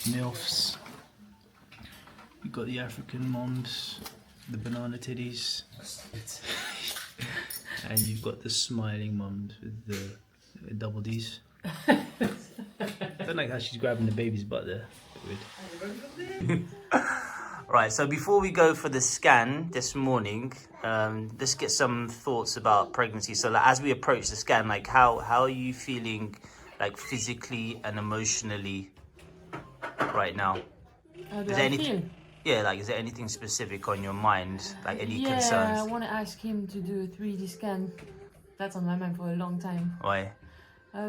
MILFs. You've got the African moms, the banana titties. And you've got the smiling mums with the double Ds. I don't like how she's grabbing the baby's butt there. Weird. Right, so before we go for the scan this morning, let's get some thoughts about pregnancy. So like, as we approach the scan, like how are you feeling, like physically and emotionally right now? How do I feel? Yeah, like is there anything specific on your mind, like any concerns? Yeah, I want to ask him to do a 3D scan. That's on my mind for a long time. Why?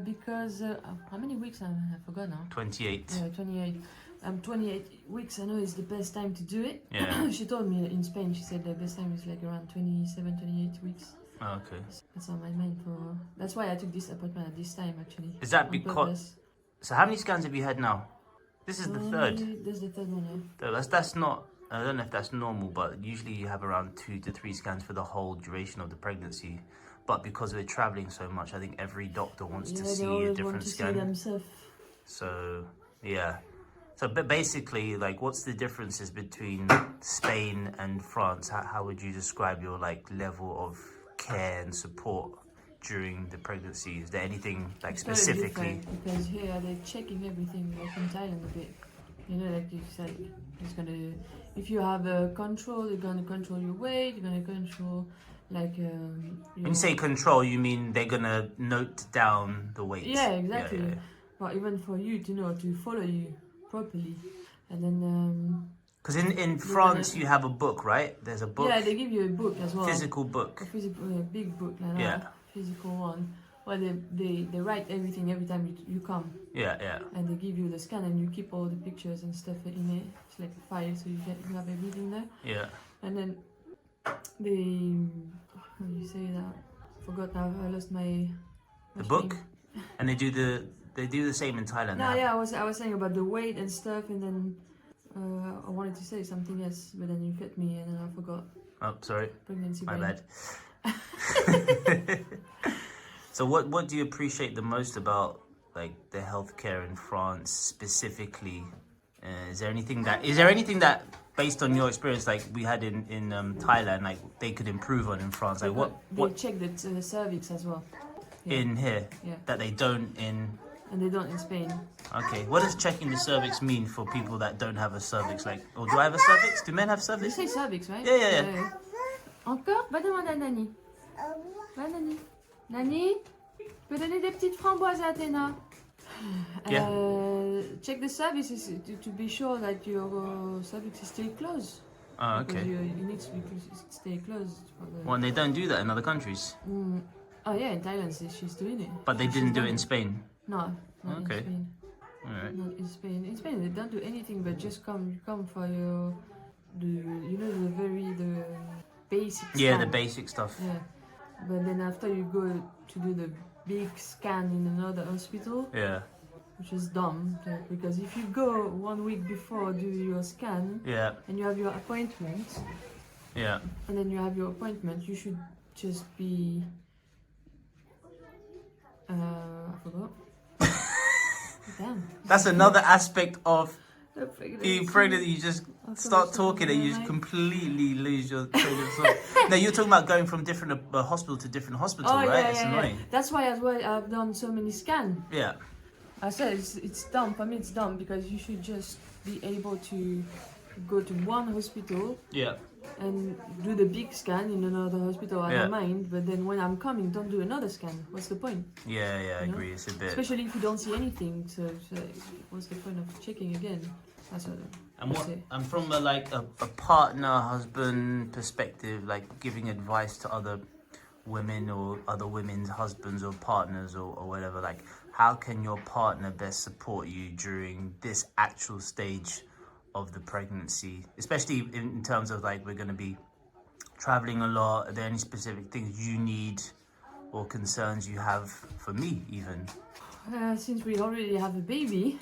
Because how many weeks? I forgot now. 28. Yeah, 28. 28 weeks. I know is the best time to do it. Yeah. She told me in Spain. She said the best time is like around 27, 28 weeks. Oh, okay. That's on my mind for. That's why I took this appointment at this time actually. Is that because? So how many scans have you had now? This is the third. This is the third one. Yeah. That's not. I don't know if that's normal, but usually you have around 2 to 3 scans for the whole duration of the pregnancy. But because we're traveling so much, I think every doctor wants to see a different scan. So yeah. So but basically, like, what's the differences between Spain and France? How would you describe your like level of care and support during the pregnancy? Is there anything like specifically? Because here they're checking everything like in Thailand a bit. You know, like you said, it's gonna. If you have a control, they're gonna control your weight. They're gonna control like. When you say control, you mean they're gonna note down the weight? Yeah, exactly. Yeah. But even for you to know to follow you properly, and then. Because in France you have a book, right? There's a book. Yeah, they give you a book as well. Physical book. A physical, big book, like that. Physical one. Well, they write everything every time you come. Yeah. And they give you the scan, and you keep all the pictures and stuff in it. It's like a file, so you have everything there. Yeah. And then they, how do you say that? I forgot now. I lost my. The book, and they do the same in Thailand. No, yeah, I was saying about the weight and stuff, and then I wanted to say something else, but then you cut me, and then I forgot. Oh, sorry. Pregnancy. My bad. So what do you appreciate the most about like the healthcare in France specifically? Is there anything that based on your experience like we had in Thailand like they could improve on in France? Like they check the cervix as well. Yeah. In here? Yeah. That they don't in. And they don't in Spain. Okay. What does checking the cervix mean for people that don't have a cervix? Like, or do I have a cervix? Do men have cervix? You say cervix, right? Yeah. Encore? Va demander à Nani. Va, Nani. Nani, tu peux donner des petites framboises à Athéna. Yeah. Check the cervix to be sure that your cervix is still closed. Oh, okay. Because you need to stay closed. Well, and they don't do that in other countries. Oh yeah, in Thailand she's doing it. But they didn't do it in Spain? No, not okay. In Spain. Alright. Not in Spain. In Spain they don't do anything but just come for the basic Yeah, scan. the basic stuff. Yeah. But then after you go to do the big scan in another hospital. Yeah. Which is dumb, because if you go 1 week before do your scan. Yeah. And you have your appointment. Yeah. And then you have your appointment, you should just be. I forgot. Damn. That's another aspect of being pregnant. You just start talking and you just completely lose your train of thought. No, you're talking about going from different hospital to different hospital, right? Yeah, it's annoying. Yeah. That's why as well I've done so many scans. Yeah. I said it's dumb. For me it's dumb because you should just be able to go to one hospital. Yeah. And do the big scan in another hospital. I don't mind, but then when I'm coming, don't do another scan. What's the point? Yeah, I agree. It's a bit. Especially if you don't see anything. So what's the point of checking again? That's what I'm from a partner, husband perspective, like giving advice to other women or other women's husbands or partners or whatever. Like, how can your partner best support you during this actual stage of the pregnancy, especially in terms of like we're going to be traveling a lot? Are there any specific things you need or concerns you have for me even? Since we already have a baby,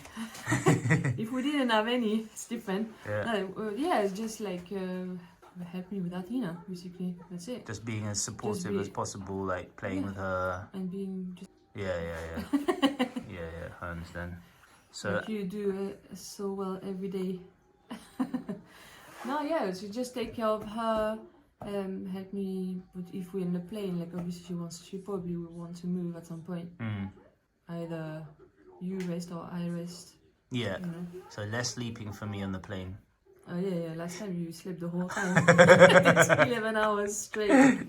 if we didn't have any, it's different. It's just like help me with Athena, basically. That's it. Just being as supportive as possible, like playing with her and being just. Yeah. I understand. So like you do so well every day. No, yeah, so just take care of her. Help me, but if we're in the plane, like obviously she probably will want to move at some point. Either you rest or I rest. yeah, You know? so less sleeping for me on the plane. Oh yeah. Last time you slept the whole time. It's 11 hours straight.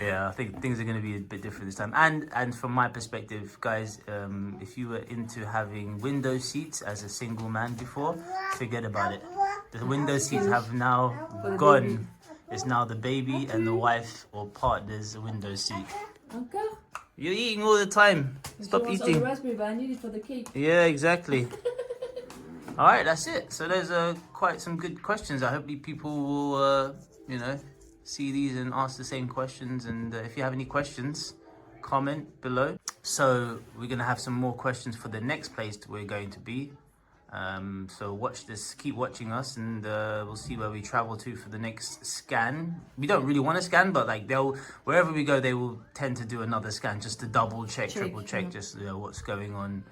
Yeah, I think things are going to be a bit different this time. And from my perspective, guys, if you were into having window seats as a single man before, forget about it. The window seats have now gone. Baby. It's now the baby and the wife or partner's window seat. Encore? You're eating all the time. Stop She wants all eating. the raspberry, but I need it for the cake. Yeah, exactly. All right, that's it. So there's quite some good questions. I hope people will, see these and ask the same questions. And if you have any questions, comment below. So we're gonna have some more questions for the next place we're going to be. So watch this, keep watching us, and we'll see where we travel to for the next scan. We don't really want to scan, but like wherever we go, they will tend to do another scan just to double check, triple check, just what's going on.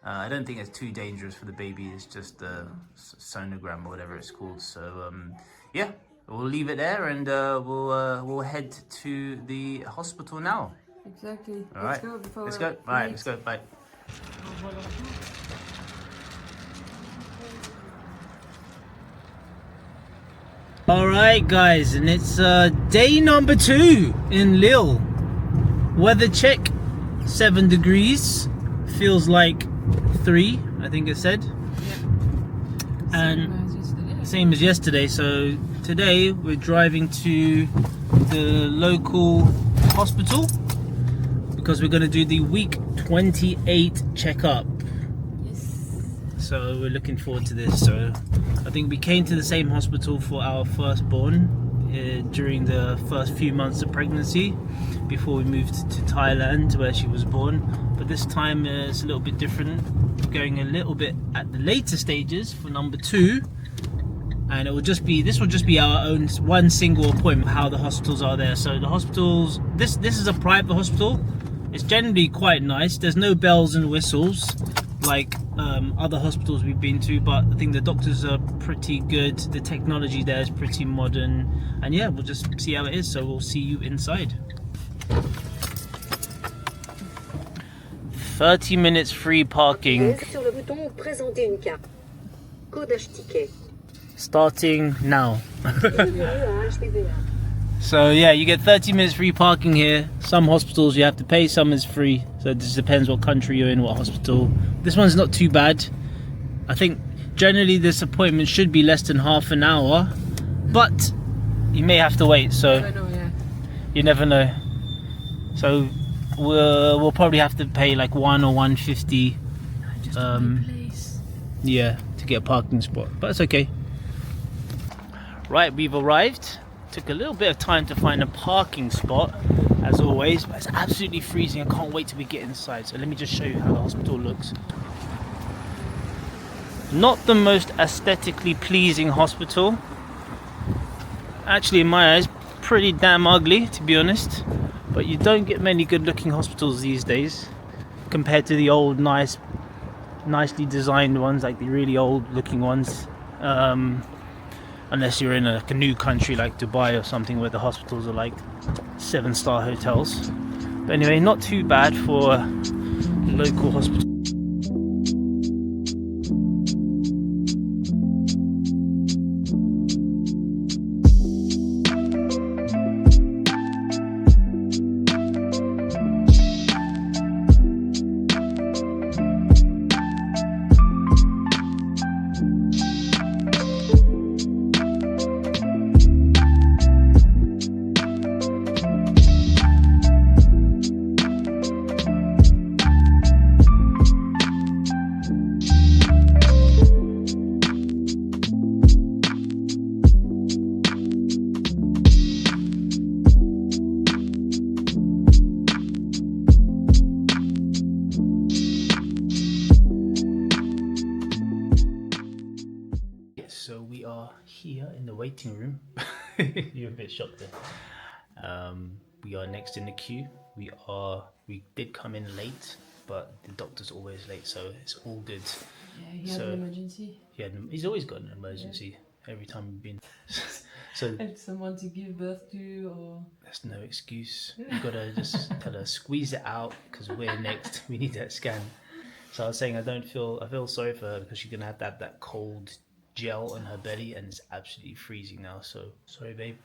I don't think it's too dangerous for the baby. It's just a sonogram or whatever it's called. So yeah, we'll leave it there, and we'll head to the hospital now. Exactly. All right. Let's go. All right, let's go. Bye. All right, guys, and it's day number 2 in Lille. Weather check, 7 degrees. Feels like 3, I think it said. Yeah. And same as yesterday. So today we're driving to the local hospital because we're going to do the week 28 checkup. Yes. So we're looking forward to this. So I think we came to the same hospital for our firstborn during the first few months of pregnancy before we moved to Thailand where she was born. But this time it's a little bit different. We're going a little bit at the later stages for number 2. And this will just be our own one single appointment, how the hospitals are there. So the hospitals, this is a private hospital. It's generally quite nice. There's no bells and whistles like other hospitals we've been to, but I think the doctors are pretty good. The technology there is pretty modern, and yeah, we'll just see how it is. So we'll see you inside. 30 minutes free parking. Sur le bouton présenter une carte. Codage ticket. Starting now. Bienvenue à HPVA. So yeah, you get 30 minutes free parking here. Some hospitals you have to pay, some is free. So it just depends what country you're in, what hospital. This one's not too bad. I think generally this appointment should be less than half an hour, but you may have to wait, so you never know. So we'll probably have to pay like 1 or 150 yeah, to get a parking spot, but it's okay. Right, we've arrived. Took a little bit of time to find a parking spot, as always, but it's absolutely freezing. I can't wait till we get inside. So let me just show you how the hospital looks. Not the most aesthetically pleasing hospital. Actually, in my eyes, pretty damn ugly, to be honest. But you don't get many good-looking hospitals these days, compared to the old, nicely designed ones, like the really old-looking ones. Unless you're in a new country like Dubai or something where the hospitals are like 7-star hotels. But anyway, not too bad for a local hospital. So we are here in the waiting room. You're a bit shocked there. We are next in the queue. We did come in late, but the doctors always always late, so it's all good. Yeah, he had an emergency. He's always got an emergency every time we've been. So Had someone to give birth to, or that's no excuse. You gotta just tell her squeeze it out because we're next. We need that scan. So I was saying I feel sorry for her because she's gonna have that cold gel on her belly and it's absolutely freezing now. So sorry, babe.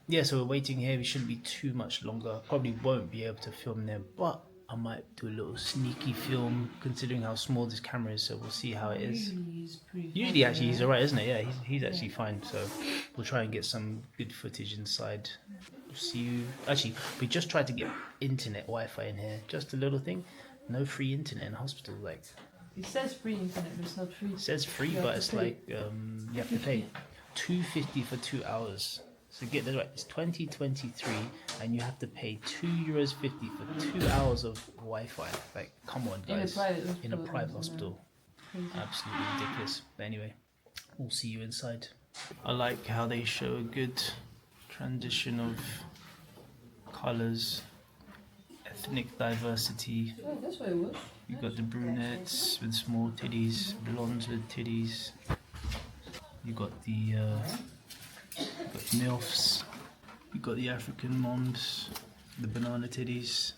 Yeah, so we're waiting here. We shouldn't be too much longer. Probably won't be able to film there, but I might do a little sneaky film considering how small this camera is. So we'll see how it is. Usually, actually, he's alright, isn't it? Yeah, he's actually fine. So we'll try and get some good footage inside. We'll see you. Actually, we just tried to get internet Wi-Fi in here. Just a little thing. No free internet in hospital. Like it says free internet, but it's not free. It says free, but it's like you have to pay $2.50 for 2 hours. So get this right, it's 2023 and you have to pay €2.50 for 2 hours of Wi-Fi. Like, come on, guys. In a private hospital. Absolutely ridiculous. But anyway, we'll see you inside. I like how they show a good transition of colours, ethnic diversity. Oh, that's what it was. You got the brunettes with small titties, blondes with titties. You got the MILFs. You got the African moms, the banana titties.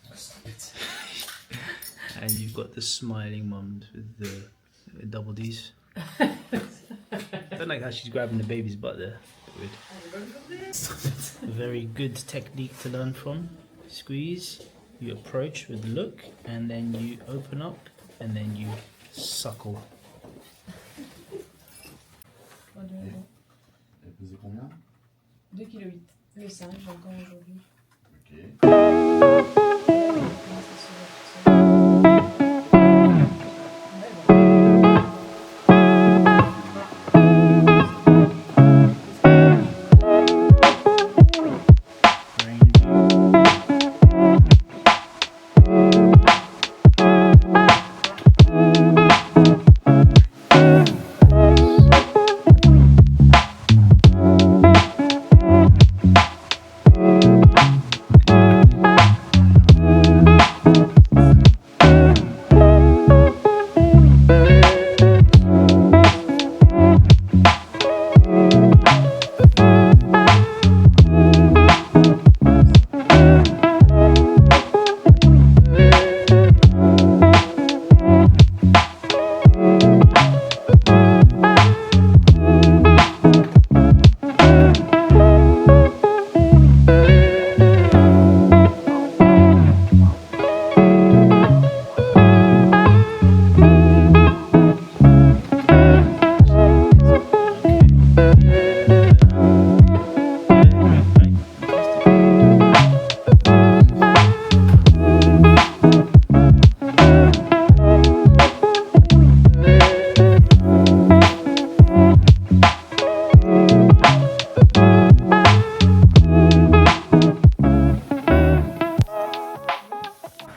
And you've got the smiling mums with the double Ds. I don't like how she's grabbing the baby's butt there. Weird. A very good technique to learn from. Squeeze, you approach with look, and then you open up, and then you suckle. Elle pesait combien? 2,8 kg. Le sein, j'ai encore aujourd'hui. Ok.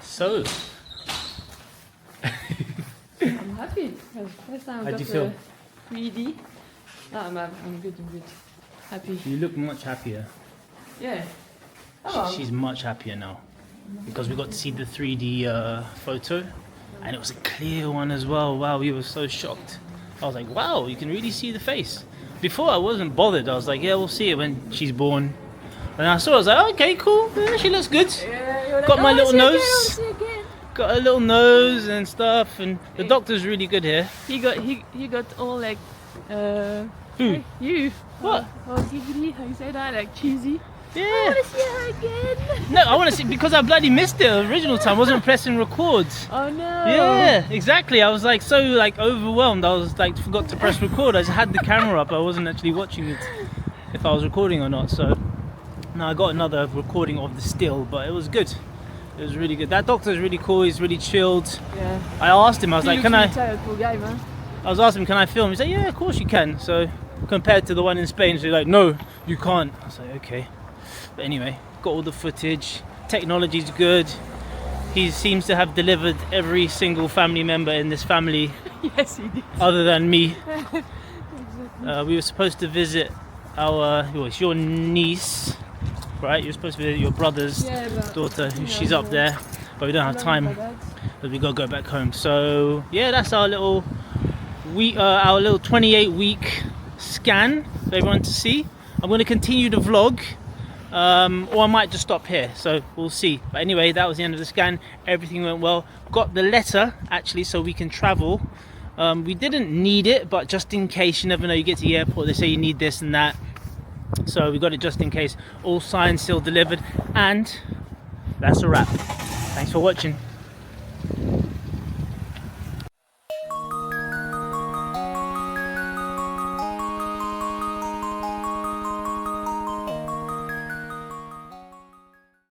So, I'm happy. First time I how do you got feel? 3D. No, I'm good, I'm good. Happy. You look much happier. Yeah. Oh, She's much happier now because we got to see the 3D photo and it was a clear one as well. Wow, we were so shocked. I was like, wow, you can really see the face. Before I wasn't bothered. I was like, yeah, we'll see it when she's born. And I saw it, I was like, okay, cool. Yeah, she looks good. yeah, Got my little nose. Again. Got a little nose and stuff, and the doctor's really good here. He got all like Who? you. What? Oh, giggly, how you say that? Like cheesy. Yeah. I wanna see her again. No, I want to see because I bloody missed it the original time. I wasn't pressing record. Oh no. Yeah, exactly. I was like so like overwhelmed. I was like forgot to press record. I just had the camera up. I wasn't actually watching it if I was recording or not. So now I got another recording of the still, but it was good. It was really good. That doctor's really cool. He's really chilled. Yeah. I asked him. I was like, "Can I?" Tired, poor guy, man. I was asking him, "Can I film?" He said, "Yeah, of course you can." So compared to the one in Spain, she's like, "No, you can't." I was like, "Okay." But anyway, got all the footage. Technology's good. He seems to have delivered every single family member in this family, Yes, he did. other than me. We were supposed to visit it's your niece, right? You're supposed to visit your brother's Yeah, but, daughter. you know, She's up there. but we don't have time because we gotta go back home. So yeah, that's our little week, our little 28-week scan for everyone to see. I'm going to continue the vlog, or I might just stop here, so we'll see. But anyway, that was the end of the scan. Everything went well. Got the letter actually, so we can travel. We didn't need it, but just in case, you never know, you get to the airport, they say you need this and that, so we got it just in case. All signed, sealed, delivered, and that's a wrap. Thanks for watching.